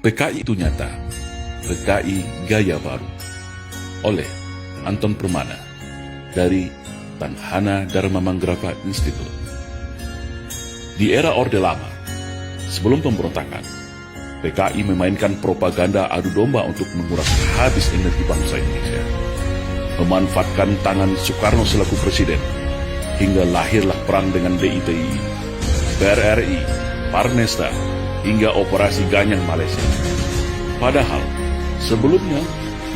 PKI itu nyata, PKI Gaya Baru, oleh Anton Permana dari Tanhana Dharma Manggrava Institute. Di era Orde Lama, sebelum pemberontakan, PKI memainkan propaganda adu domba untuk menguras habis energi bangsa Indonesia, memanfaatkan tangan Soekarno selaku presiden, hingga lahirlah perang dengan DITI, PRRI, Parnesta, hingga operasi Ganyang Malaysia. Padahal, sebelumnya,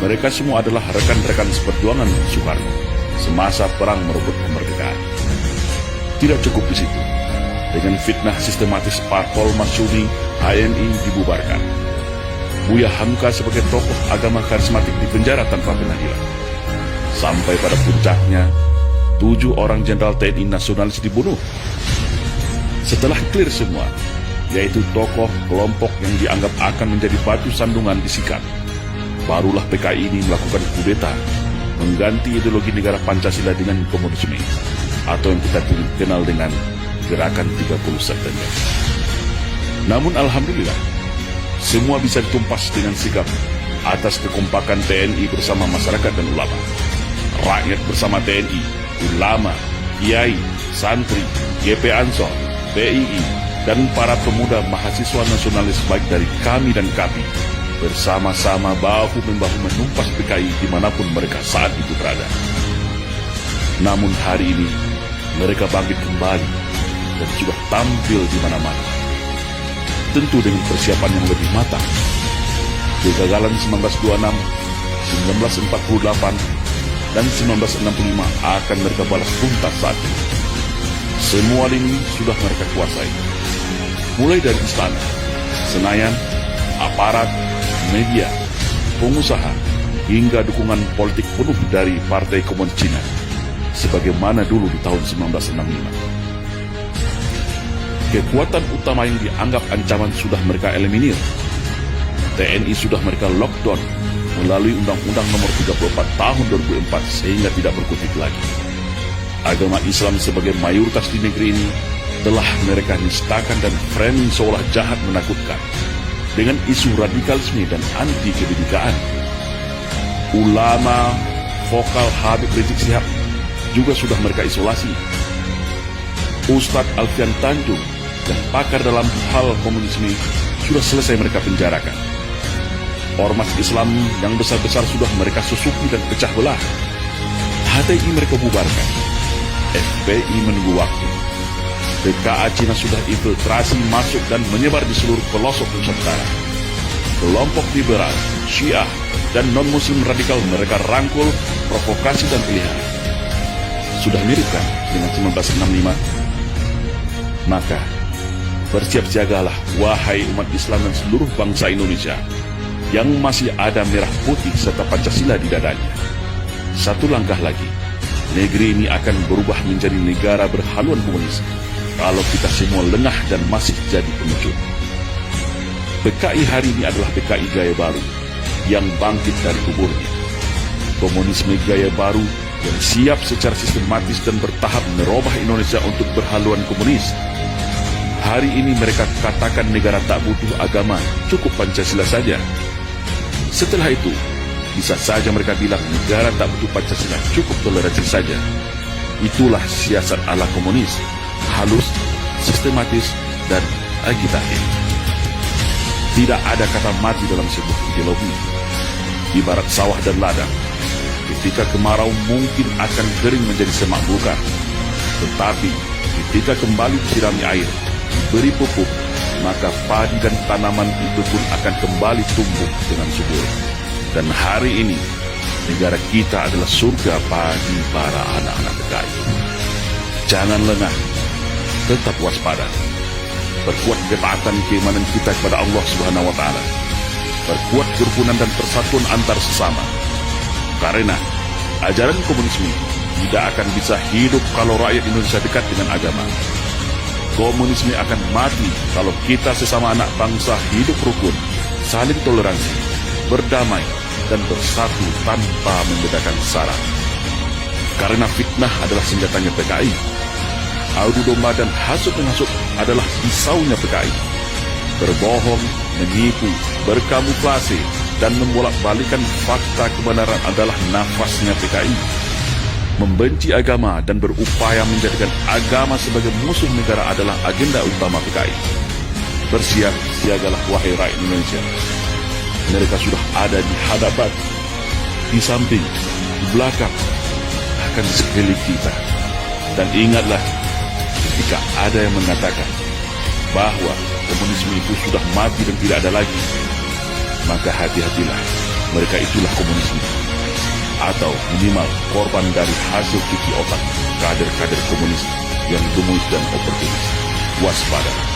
mereka semua adalah rekan-rekan seperjuangan Soekarno semasa perang merebut kemerdekaan. Tidak cukup di situ. Dengan fitnah sistematis Parpol Masyumi, HMI dibubarkan. Buya Hamka sebagai tokoh agama karismatik dipenjara tanpa pengadilan. Sampai pada puncaknya, 7 orang jenderal TNI nasionalis dibunuh. Setelah clear semua, yaitu tokoh kelompok yang dianggap akan menjadi batu sandungan disikat, barulah PKI ini melakukan kudeta, mengganti ideologi negara Pancasila dengan komunisme, atau yang kita kenal dengan Gerakan 30 September. Namun alhamdulillah, semua bisa ditumpas dengan sigap atas kekompakan TNI bersama masyarakat dan ulama. Rakyat bersama TNI, ulama, kiai, santri, GP Ansor, PII, dan para pemuda mahasiswa nasionalis baik dari kami dan KAPI bersama-sama bahu-membahu menumpas PKI dimanapun mereka saat itu berada. Namun hari ini mereka bangkit kembali dan sudah tampil di mana-mana, tentu dengan persiapan yang lebih matang. Kegagalan 1926, 1948, dan 1965 akan mereka balas tuntas saat ini. Semua lini sudah mereka kuasai, mulai dari istana, Senayan, aparat, media, pengusaha, hingga dukungan politik penuh dari Partai Komunis Cina, sebagaimana dulu di tahun 1965. Kekuatan utama yang dianggap ancaman sudah mereka eliminir. TNI sudah mereka lockdown melalui Undang-Undang Nomor 34 Tahun 2004 sehingga tidak berkutik lagi. Agama Islam sebagai mayoritas di negeri ini telah mereka nistakan dan framing seolah jahat menakutkan dengan isu radikalisme dan anti kebinekaan. Ulama vokal Habib Rizik Syihab juga sudah mereka isolasi. Ustadz Alfian Tanjung dan pakar dalam hal komunisme sudah selesai mereka penjarakan. Ormas Islam yang besar-besar sudah mereka susupi dan pecah belah. HTI mereka bubarkan. FPI menunggu waktu. PKA Cina sudah infiltrasi masuk dan menyebar di seluruh pelosok Nusantara. Kelompok liberal, Syiah, dan non-muslim radikal mereka rangkul, provokasi dan pelihara. Sudah mirip kan dengan 1965? Maka, bersiap-siagalah wahai umat Islam dan seluruh bangsa Indonesia yang masih ada merah putih serta Pancasila di dadanya. Satu langkah lagi, negeri ini akan berubah menjadi negara berhaluan komunis kalau kita semua lengah dan masih jadi pengecut. PKI hari ini adalah PKI Gaya Baru yang bangkit dari kuburnya. Komunisme Gaya Baru yang siap secara sistematis dan bertahap merubah Indonesia untuk berhaluan komunis. Hari ini mereka katakan negara tak butuh agama, cukup Pancasila saja. Setelah itu, bisa saja mereka bilang negara tak butuh Pancasila, cukup toleransi saja. Itulah siasat ala komunis, halus, sistematis, dan agitatif. Tidak ada kata mati dalam sebuah ideologi. Ibarat sawah dan ladang, ketika kemarau mungkin akan kering menjadi semak belukar. Tetapi ketika kembali disirami air, diberi pupuk, maka padi dan tanaman itu pun akan kembali tumbuh dengan subur. Dan hari ini, negara kita adalah surga bagi para anak-anak PKI. Jangan lengah, tetap waspada. Perkuat ketaatan keimanan kita kepada Allah Subhanahu wa Ta'ala. Perkuat kerukunan dan persatuan antar sesama. Karena ajaran komunisme tidak akan bisa hidup kalau rakyat Indonesia dekat dengan agama. Komunisme akan mati kalau kita sesama anak bangsa hidup rukun, saling toleransi, berdamai, dan bersatu tanpa membedakan sara. Karena fitnah adalah senjatanya PKI. Adu domba dan hasut-menghasut adalah pisaunya PKI. Berbohong, menipu, berkamuflase, dan membolak-balikan fakta kebenaran adalah nafasnya PKI. Membenci agama dan berupaya menjadikan agama sebagai musuh negara adalah agenda utama PKI. Bersiap siagalah wahai rakyat Indonesia. Mereka sudah ada di hadapan, di samping, di belakang, bahkan di sekeliling kita. Dan ingatlah, jika ada yang mengatakan bahwa komunisme itu sudah mati dan tidak ada lagi, maka hati-hatilah, mereka itulah komunisme, atau minimal korban dari hasil cuci otak kader-kader komunis yang gemuis dan oportunis. Waspada.